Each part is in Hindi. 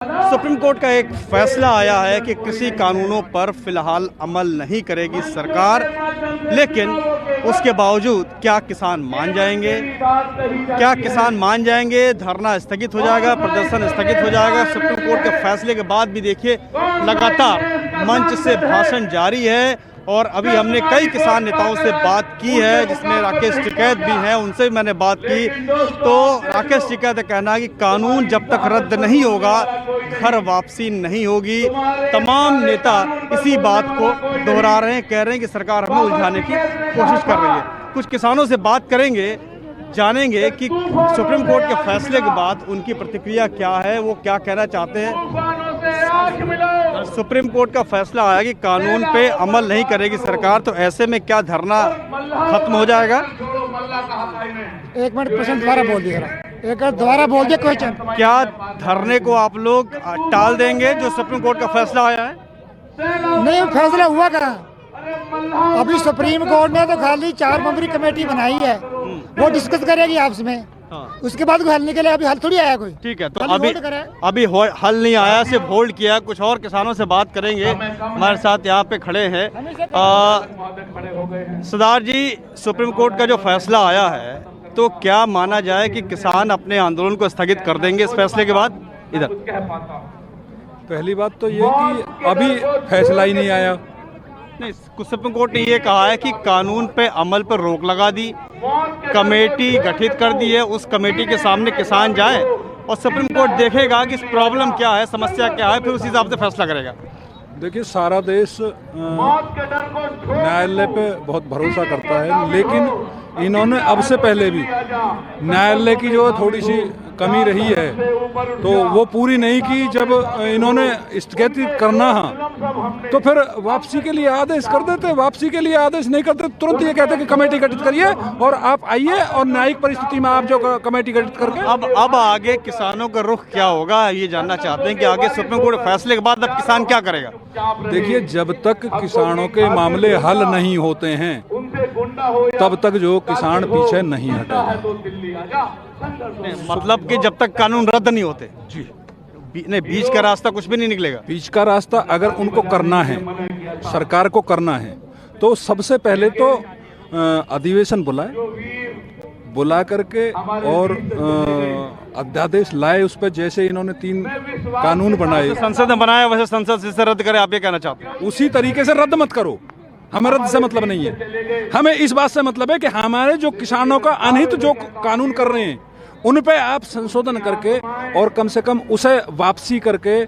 सुप्रीम कोर्ट का एक फैसला आया है कि कृषि कानूनों पर फिलहाल अमल नहीं करेगी सरकार, लेकिन उसके बावजूद क्या किसान मान जाएंगे? क्या किसान मान जाएंगे? धरना स्थगित हो जाएगा, प्रदर्शन स्थगित हो जाएगा। सुप्रीम कोर्ट के फैसले के बाद भी देखिए लगातार मंच से भाषण जारी है और अभी हमने कई किसान नेताओं से बात की है, जिसमें राकेश टिकैत भी हैं, उनसे भी मैंने बात की। तो राकेश टिकैत का कहना है कि कानून जब तक रद्द नहीं होगा घर वापसी नहीं होगी। तमाम नेता इसी बात को दोहरा रहे हैं, कह रहे हैं कि सरकार हमें उलझाने की कोशिश कर रही है। कुछ किसानों से बात करेंगे, जानेंगे कि सुप्रीम कोर्ट के फैसले के बाद उनकी प्रतिक्रिया क्या है, वो क्या कहना चाहते हैं। सुप्रीम कोर्ट का फैसला आया कि कानून पे अमल नहीं करेगी सरकार, तो ऐसे में क्या धरना खत्म हो जाएगा? एक मिनट प्रश्न दोबारा बोल दिया, एक दोबारा बोल दिया क्वेश्चन। क्या धरने को आप लोग टाल देंगे जो सुप्रीम कोर्ट का फैसला आया है? नहीं, फैसला हुआ कहाँ? अभी सुप्रीम कोर्ट ने तो खाली 4 मेंबरी कमेटी बनाई है, वो डिस्कस करेगी आपस में। हाँ। उसके बाद हल निकले, अभी हल थोड़ी आया कोई। ठीक है, तो अभी हल नहीं आया, सिर्फ होल्ड किया। कुछ और किसानों से बात करेंगे, हमारे साथ यहाँ पे खड़े हैं सरदार जी। सुप्रीम कोर्ट का जो फैसला आया है, तो क्या माना जाए कि किसान अपने आंदोलन को स्थगित कर देंगे इस फैसले के बाद? इधर पहली बात तो ये कि अभी फैसला ही नहीं आया। नहीं, सुप्रीम कोर्ट ने ये कहा है कि कानून पे अमल पर रोक लगा दी, कमेटी गठित कर दी है, उस कमेटी के सामने किसान जाएं और सुप्रीम कोर्ट देखेगा कि प्रॉब्लम क्या है, समस्या क्या है, फिर उस हिसाब से फैसला करेगा। देखिए, सारा देश न्यायालय पे बहुत भरोसा करता है, लेकिन इन्होंने अब से पहले भी न्यायालय की जो थोड़ी सी कमी रही है तो वो पूरी नहीं की। जब इन्होंने स्थगित करना है तो फिर वापसी के लिए आदेश कर देते, वापसी के लिए आदेश नहीं करते, तुरंत ये कहते कि कमेटी गठित करिए और आप आइए और न्यायिक परिस्थिति में आप जो कमेटी गठित करके। अब आगे किसानों का रुख क्या होगा, ये जानना चाहते हैं कि आगे सुप्रीम कोर्ट फैसले के बाद अब किसान क्या करेगा? देखिए, जब तक किसानों के मामले हल नहीं होते हैं तब तक जो किसान पीछे नहीं हटेगा। मतलब कि जब तक कानून रद्द नहीं होते जी, नहीं, बीच का रास्ता कुछ भी नहीं निकलेगा। बीच का रास्ता अगर उनको करना है, सरकार को करना है, तो सबसे पहले तो अधिवेशन बुला करके और अध्यादेश लाए उस पर। जैसे इन्होंने 3 कानून बनाए, संसद ने बनाया, वैसे संसद से रद्द करे, आप ये कहना चाहते हैं? उसी तरीके से रद्द मत करो। हमें रद्द से मतलब नहीं है, हमें इस बात से मतलब है कि हमारे जो किसानों का अनहित जो कानून कर रहे हैं उन पे आप संशोधन करके और कम से कम उसे वापसी करके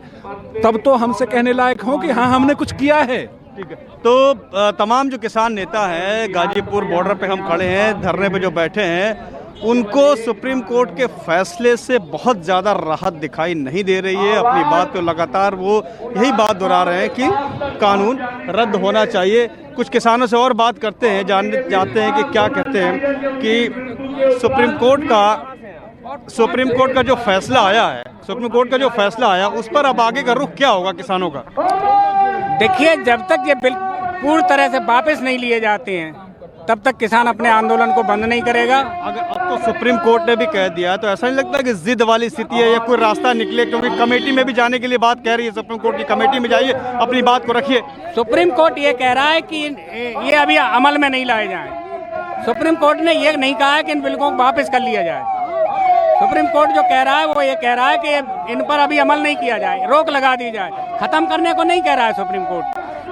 तब तो हमसे कहने लायक हो कि हाँ हमने कुछ किया है। ठीक है, तो तमाम जो किसान नेता हैं, गाजीपुर बॉर्डर पे हम खड़े हैं, धरने पे जो बैठे हैं, उनको सुप्रीम कोर्ट के फैसले से बहुत ज़्यादा राहत दिखाई नहीं दे रही है। अपनी बात पे लगातार वो यही बात दोहरा रहे हैं कि कानून रद्द होना चाहिए। कुछ किसानों से और बात करते हैं, जानने चाहते हैं कि क्या कहते हैं कि सुप्रीम कोर्ट का जो फैसला आया उस पर अब आगे का रुख क्या होगा किसानों का? देखिए, जब तक ये बिल पूरी तरह से वापस नहीं लिए जाते हैं तब तक किसान अपने आंदोलन को बंद नहीं करेगा। अगर अब तो सुप्रीम कोर्ट ने भी कह दिया, तो ऐसा नहीं लगता कि जिद वाली स्थिति है या कोई रास्ता निकले? क्योंकि कमेटी में भी जाने के लिए बात कह रही है, सुप्रीम कोर्ट की कमेटी में जाइए, अपनी बात को रखिए। सुप्रीम कोर्ट ये कह रहा है कि ये अभी अमल में नहीं लाए जाएं। सुप्रीम कोर्ट ने ये नहीं कहा है कि इन बिलों को वापस कर लिया जाए। सुप्रीम कोर्ट जो कह रहा है वो ये कह रहा है कि इन पर अभी अमल नहीं किया जाए, रोक लगा दी जाए। खत्म करने को नहीं कह रहा है सुप्रीम कोर्ट।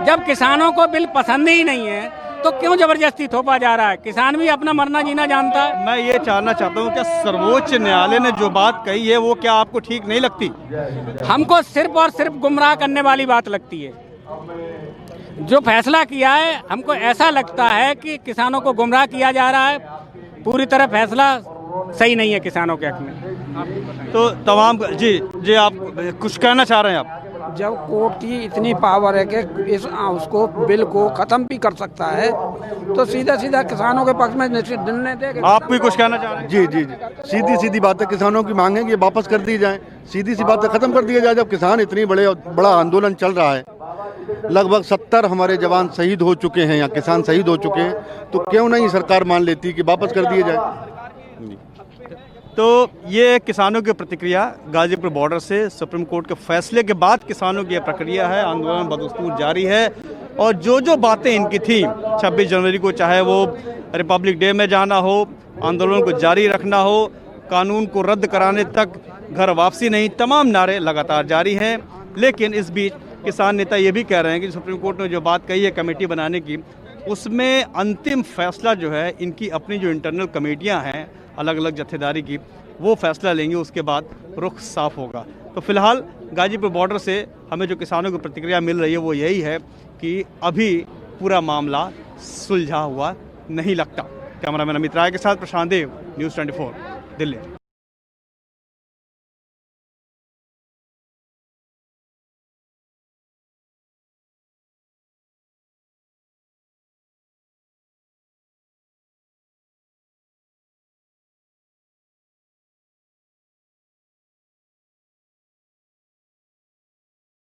जब किसानों को बिल पसंद ही नहीं है तो क्यों जबरदस्ती थोपा जा रहा है? किसान भी अपना मरना जीना जानता है। मैं ये जानना चाहता हूँ, क्या सर्वोच्च न्यायालय ने जो बात कही है वो क्या आपको ठीक नहीं लगती? हमको सिर्फ और सिर्फ गुमराह करने वाली बात लगती है। जो फैसला किया है, हमको ऐसा लगता है कि किसानों को गुमराह किया जा रहा है। पूरी तरह फैसला सही नहीं है किसानों के हक में। तो तमाम जी आप कुछ कहना चाह रहे हैं आप? जब कोर्ट की इतनी पावर है कि उसको बिल को खत्म भी कर सकता है, तो सीधा सीधा किसानों के पक्ष में निर्णय दे। आप भी कुछ कहना चाह रहे हैं? जी, सीधी बात है, किसानों की मांग है कि वापस कर दी जाए, सीधी सी बात है, खत्म कर दिया जाए। जब किसान इतनी बड़ा आंदोलन चल रहा है, लगभग 70 हमारे जवान शहीद हो चुके हैं या किसान शहीद हो चुके हैं, तो क्यों नहीं सरकार मान लेती कि वापस कर दिए जाए? तो ये किसानों की प्रतिक्रिया गाजीपुर बॉर्डर से सुप्रीम कोर्ट के फैसले के बाद किसानों की यह प्रक्रिया है, आंदोलन बदस्तूर जारी है। और जो जो बातें इनकी थी 26 जनवरी को, चाहे वो रिपब्लिक डे में जाना हो, आंदोलन को जारी रखना हो, कानून को रद्द कराने तक, घर वापसी नहीं, तमाम नारे लगातार जारी हैं। लेकिन इस बीच किसान नेता ये भी कह रहे हैं कि सुप्रीम कोर्ट ने जो बात कही है कमेटी बनाने की, उसमें अंतिम फैसला जो है इनकी अपनी जो इंटरनल कमेटियां हैं अलग अलग जत्थेदारी की, वो फैसला लेंगे, उसके बाद रुख साफ होगा। तो फिलहाल गाजीपुर बॉर्डर से हमें जो किसानों की प्रतिक्रिया मिल रही है वो यही है कि अभी पूरा मामला सुलझा हुआ नहीं लगता। कैमरामैन अमित राय के साथ प्रशांत देव, न्यूज़ 24, दिल्ली।